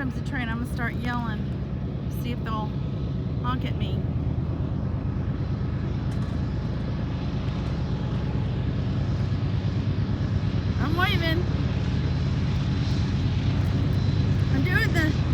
comes the train. I'm gonna start yelling. See if they'll honk at me. I'm waving. I'm doing the